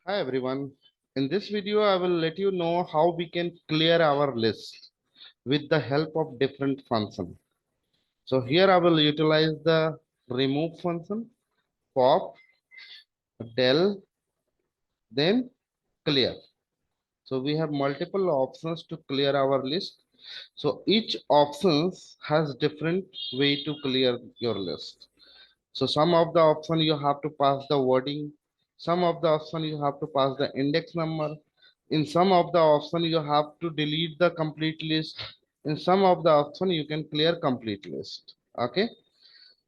Hi everyone. In this video, I will let you know how we can clear our list with the help of different function. So here I will utilize the remove function, pop, del, then clear. So we have multiple options to clear our list. So each options has different way to clear your list. So some of the option you have to pass the wording. Some of the option you have to pass the index number. In some of the option you have to delete the complete list. In some of the option you can clear complete list. Okay.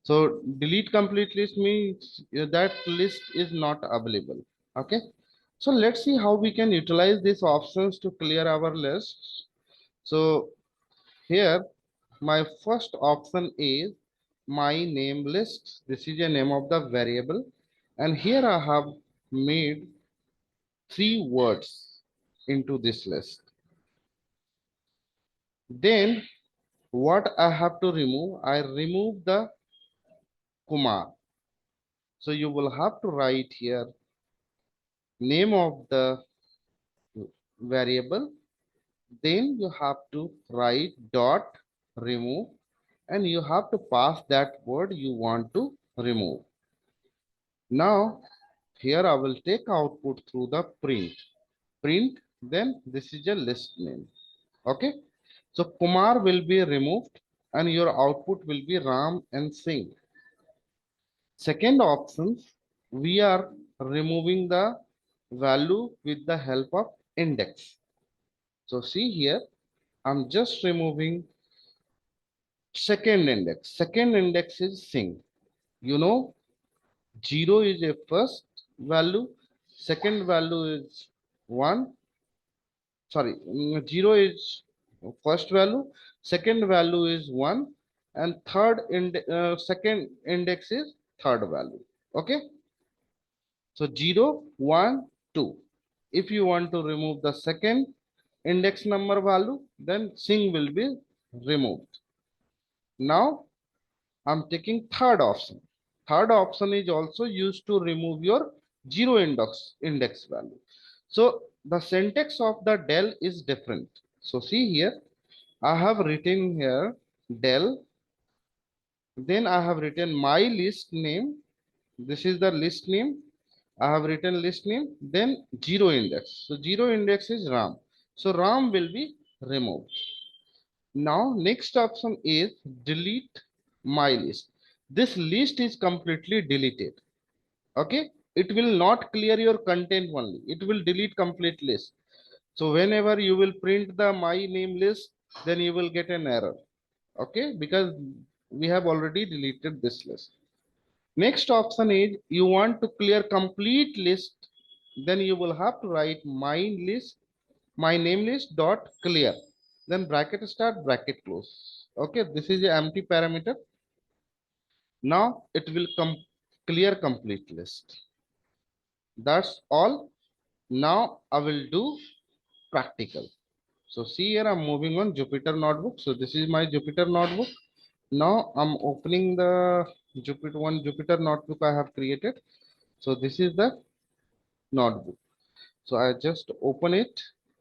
So delete complete list means that list is not available. Okay. So let's see how we can utilize these options to clear our list. So here my first option is my name list. This is a name of the variable. And here I have made three words into this list. Then what I have to remove? I remove the Kumar. So you will have to write here name of the variable. Then you have to write dot remove and you have to pass that word you want to remove. Now here I will take output through the print, then this is a list name. Okay, so Kumar will be removed and your output will be Ram and Singh. Second option, we are removing the value with the help of index. So see here, I'm just removing second index. Second index is Singh. You know, 0 is a first value, second value is 1. Sorry, 0 is first value, second value is 1, and second index is third value. Okay, so 0, 1, 2. If you want to remove the second index number value, then Singh will be removed. Now I'm taking third option. Third option is also used to remove your 0 index value. So the syntax of the del is different. So see here, I have written here del, then I have written my list name. This is the list name. I have written list name, then 0 index. So 0 index is Ram. So Ram will be removed. Now next option is delete my list. This list is completely deleted. Okay, it will not clear your content only. It will delete complete list. So whenever you will print the my name list, then you will get an error. Okay, because we have already deleted this list. Next option is you want to clear complete list, then you will have to write my name list dot clear, then bracket start, bracket close. Okay, this is a empty parameter. Now it will clear complete list. That's all. Now I will do practical. So see here, I'm moving on Jupyter notebook. So this is my Jupyter notebook. Now I'm opening the Jupyter notebook I have created. So this is the notebook. So I just open it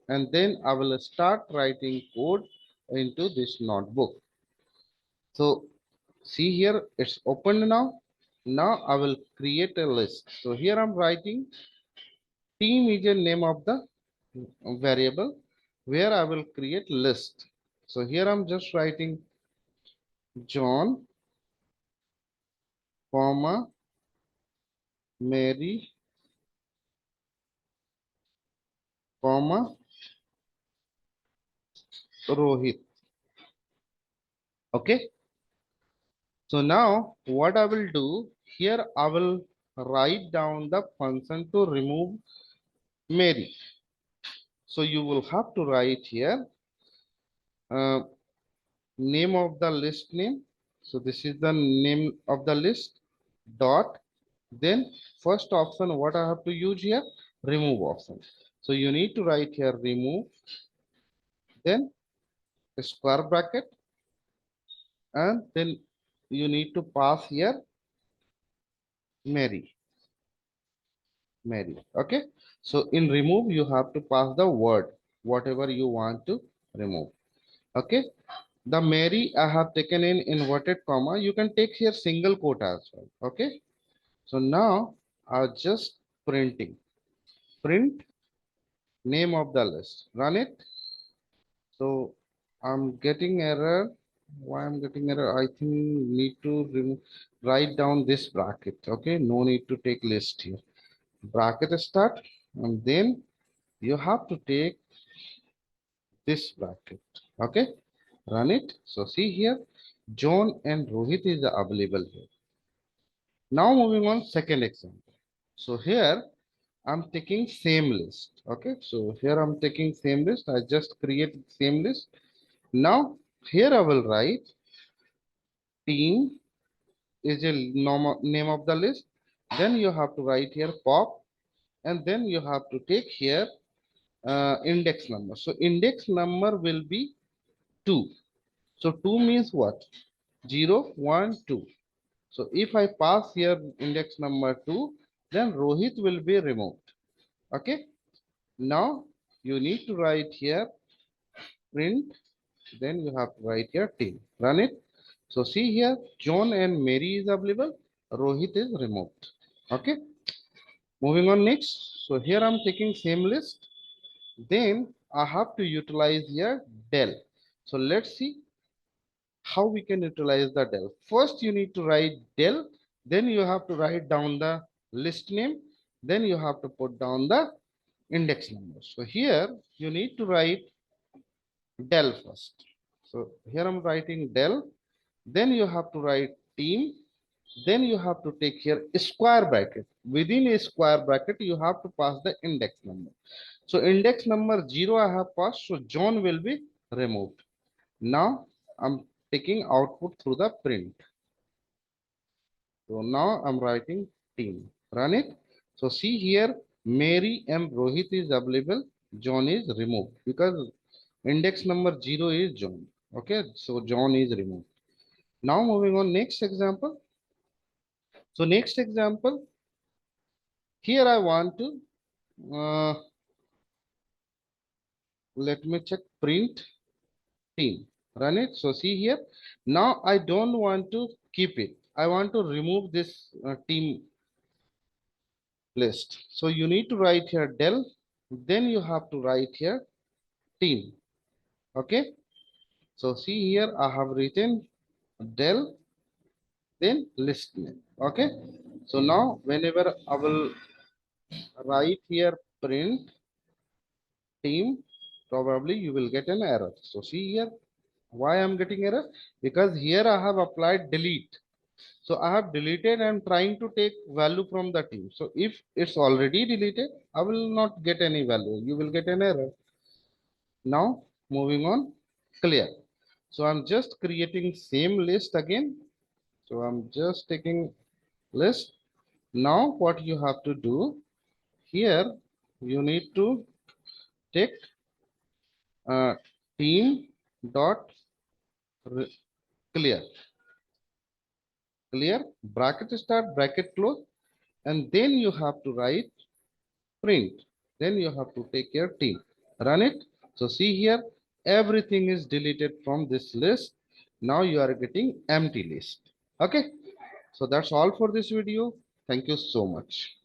and then I will start writing code into this notebook. So see here, it's opened now. Now I will create a list. So here I'm writing team is a name of the variable where I will create list. So here I'm just writing John, comma, Mary, comma, Rohit. Okay. So now what I will do here, I will write down the function to remove Mary. So you will have to write here uh, name of the list name. So this is the name of the list dot. Then first option, what I have to use here, remove option. So you need to write here remove, then a square bracket, and then you need to pass here Mary. Mary. Okay. So in remove, you have to pass the word, whatever you want to remove. Okay. The Mary I have taken in inverted comma. You can take here single quote as well. Okay. So now I'll just printing. Print name of the list. Run it. So I'm getting error. Why I'm getting error? I think need to write down this bracket. Okay. No need to take list here. Bracket start, and then you have to take this bracket. Okay. Run it. So see here, John and Rohit is available here. Now moving on second example. So here I'm taking same list. Okay. So here I'm taking same list. I just create same list. Now here I will write team is a name of the list. Then you have to write here pop, and then you have to take here index number. So index number will be 2. So 2 means what? 0, 1, 2. So if I pass here index number 2, then Rohit will be removed. Okay. Now you need to write here print, then you have to write here team. Run it. So see here, John and Mary is available. Rohit is removed. Okay. Moving on next. So here I'm taking same list. Then I have to utilize here del. So let's see how we can utilize the del. First, you need to write del, then you have to write down the list name, then you have to put down the index number. So here you need to write del first. So here I'm writing del, then you have to write team, then you have to take here a square bracket. Within a square bracket, you have to pass the index number. So index number 0 I have passed, so John will be removed. Now I'm taking output through the print. So now I'm writing team. Run it. So see here, Mary and Rohit is available. John is removed because index number 0 is John. Okay, so John is removed. Now moving on next example. So next example, here I want to let me check print team. Run it. So see here. Now I don't want to keep it. I want to remove this team list. So you need to write here del, then you have to write here team. Okay. So see here, I have written del, then list name. Okay. So now whenever I will write here print team, probably you will get an error. So see here, why I'm getting error? Because here I have applied delete. So I have deleted and trying to take value from the team. So if it's already deleted, I will not get any value. You will get an error. Now moving on, clear. So I'm just creating same list again. So I'm just taking list. Now what you have to do here, you need to take team dot clear, clear bracket start bracket close, and then you have to write print. Then you have to take your team. Run it. So see here, everything is deleted from this list. Now you are getting empty list. Okay. So that's all for this video. Thank you so much.